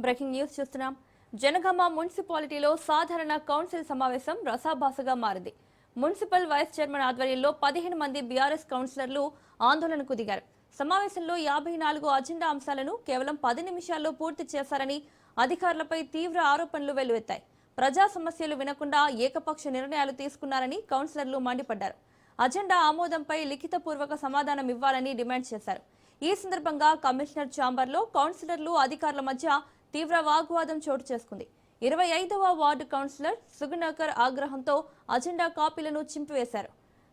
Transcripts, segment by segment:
Breaking news చూస్తున్నాం. జనగామ మున్సిపాలిటీలో సాధారణ కౌన్సిల్ సమావేశం రసాభాసగా మారింది. మున్సిపల్ వైస్ చైర్మన్ ఆధ్వర్యంలో 15 మంది బీఆర్ఎస్ కౌన్సిలర్లు ఆందోళనకు దిగారు. సమావేశంలో 54 అజెండా అంశాలను కేవలం 10 నిమిషాల్లో పూర్తి చేశారని అధికారులపై తీవ్ర ఆరోపణలు వెల్లువెత్తాయి. ప్రజా సమస్యలు వినకుండా ఏకపక్ష నిర్ణయాలు తీసుకున్నారని కౌన్సిలర్లు మండిపడ్డారు. అజెండా ఆమోదంపై లిఖితపూర్వక సమాధానం ఇవ్వాలని డిమాండ్ చేశారు. ఈ సందర్భంగా కమిషనర్ ఛాంబర్లో కౌన్సిలర్లు అధికారుల మధ్య తీవ్ర వాగ్వాదం చోటు చేసుకుంది. 25వ వార్డు కౌన్సిలర్ సుగుణకర్ ఆగ్రహంతో అజెండా కాపీలను చింపివేశారు.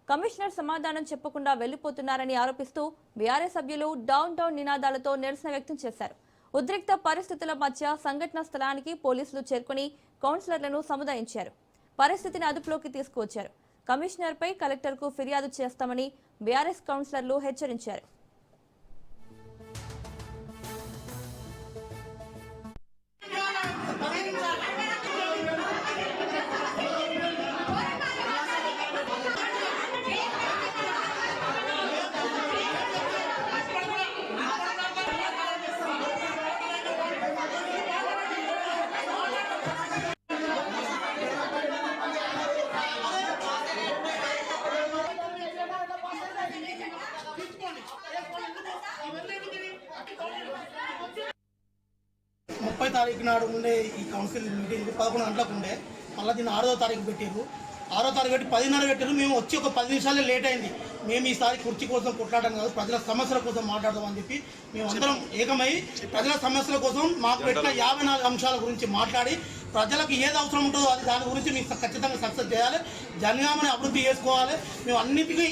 కమిషనర్ సమాధానం చెప్పకుండా వెళ్లిపోతున్నారని ఆరోపిస్తూ బీఆర్ఎస్ సభ్యులు డౌన్ డౌన్ నినాదాలతో నిరసన వ్యక్తం చేశారు. ఉద్రిక్త పరిస్థితుల మధ్య సంఘటన స్థలానికి పోలీసులు చేరుకుని కౌన్సిలర్లను సముదాయించారు. పరిస్థితిని అదుపులోకి తీసుకువచ్చారు. కమిషనర్పై కలెక్టర్కు ఫిర్యాదు చేస్తామని బీఆర్ఎస్ కౌన్సిలర్లు హెచ్చరించారు. ముప్పై తారీఖు నాడు ఉండే ఈ కౌన్సిల్ మీటింగ్ 11 గంటలకు ఉండే, మళ్ళీ దీన్ని 6వ తారీఖు పెట్టారు. 6వ తారీఖు పెట్టి 10:30 పెట్టారు. మేము వచ్చి ఒక 10 నిమిషాలే లేట్ అయింది. మేము ఈసారి కుర్చీ కోసం కొట్లాడడం కాదు, ప్రజల సమస్యల కోసం మాట్లాడదామని చెప్పి మేము అందరం ఏకమై ప్రజల సమస్యల కోసం మాకు పెట్టిన 54 అంశాల గురించి మాట్లాడి ప్రజలకు ఏది అవసరం ఉంటుందో అది దాని గురించి మేము ఖచ్చితంగా సక్సెస్ చేయాలి, జనగామని అభివృద్ధి చేసుకోవాలి. మేము అన్నిటికీ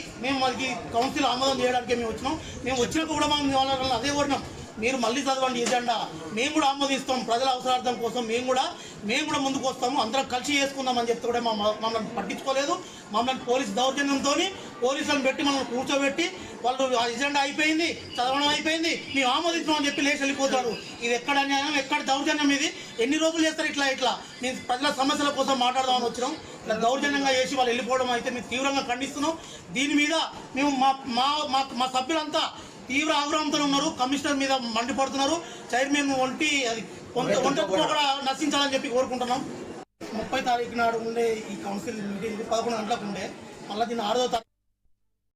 మనకి కౌన్సిల్ ఆమోదం చేయడానికి మేము వచ్చినాం. మేము వచ్చినప్పుడు కూడా మేము అదే కోరినాం, మీరు మళ్ళీ చదవండి ఎజెండా, మేము కూడా ఆమోదిస్తాం, ప్రజల అవసరార్థం కోసం మేము కూడా ముందుకు వస్తాము, అందరం కలిసి చేసుకుందామని చెప్తే కూడా మమ్మల్ని పట్టించుకోలేదు. మమ్మల్ని పోలీసు దౌర్జన్యంతో పోలీసులను పెట్టి మమ్మల్ని కూర్చోబెట్టి వాళ్ళు ఎజెండా అయిపోయింది, చదవడం అయిపోయింది, మేము ఆమోదిస్తామని చెప్పి లేచి వెళ్ళిపోతారు. ఇది ఎక్కడ అన్యాయం, ఎక్కడ దౌర్జన్యం? ఇది ఎన్ని రోజులు చేస్తారు ఇట్లా? మేము ప్రజల సమస్యల కోసం మాట్లాడదామని వచ్చినాం, ఇలా దౌర్జన్యంగా చేసి వాళ్ళు వెళ్ళిపోవడం అయితే మేము తీవ్రంగా ఖండిస్తున్నాం. దీని మీద మేము మా సభ్యులంతా తీవ్ర ఆగ్రహంతో ఉన్నారు. కమిషనర్ మీద మండిపడుతున్నారు. చైర్మన్ ఒంటి కూడా నశించాలని చెప్పి కోరుకుంటున్నాం. 30 తారీఖు నాడు ఉండే ఈ కౌన్సిల్ మీటింగ్ 11 గంటలకు ఉండే, మళ్ళీ దీన్ని 6వ తారీఖు